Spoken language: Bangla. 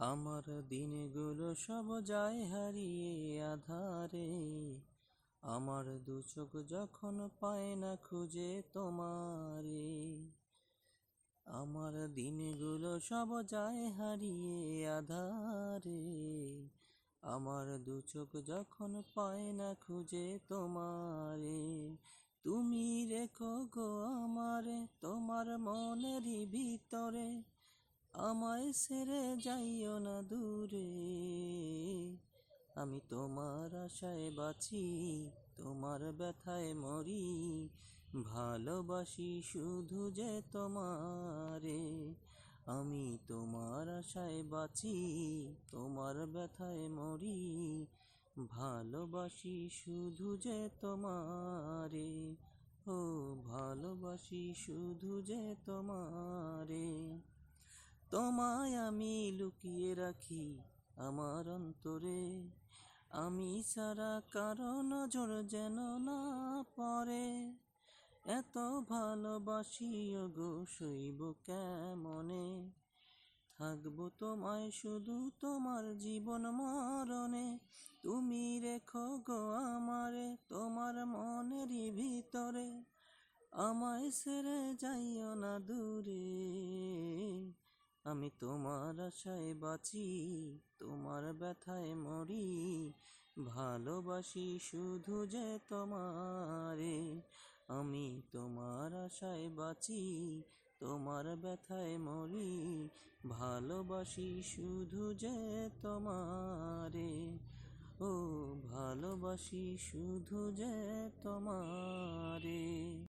আমার দিনগুলো সব যায় হারিয়ে আধারে, আমার দু চোখ যখন পায় না খুঁজে তোমারে। আমার দিনগুলো সব যায় হারিয়ে আধারে, আমার দু চোখ যখন পায় না খুঁজে তোমারে। তুমি রেখো গো আমারে তোমার মনেরই ভিতরে, আমায় ছেড়ে যাইও না দূরে। আমি তোমার আশায় বাঁচি, তোমার ব্যথায় মরি, ভালোবাসি শুধু যে তোমারে। আমি তোমার আশায় বাঁচি, তোমার ব্যথায় মরি, ভালোবাসি শুধু যে তোমারে। ও ভালোবাসি শুধু যে তোমারে। তোমায় আমি লুকিয়ে রাখি আমার অন্তরে, আমি ছাড়া কারো নজর যেন না পড়ে। এত ভালোবাসি গো সইব কেমনে, থাকবো তোমায় শুধু তোমার জীবন মরণে। তুমি রেখো গো আমারে তোমার মনেরই ভিতরে, আমায় ছেড়ে যাইও না দূরে। আমি তোমার আশায় বাঁচি, তোমার ব্যথায় মরি, ভালোবাসি শুধু যে তোমারে। আমি তোমার আশায় বাঁচি, তোমার ব্যথায় মরি, ভালোবাসি শুধু যে তোমারে। ও ভালোবাসি শুধু যে তোমারে।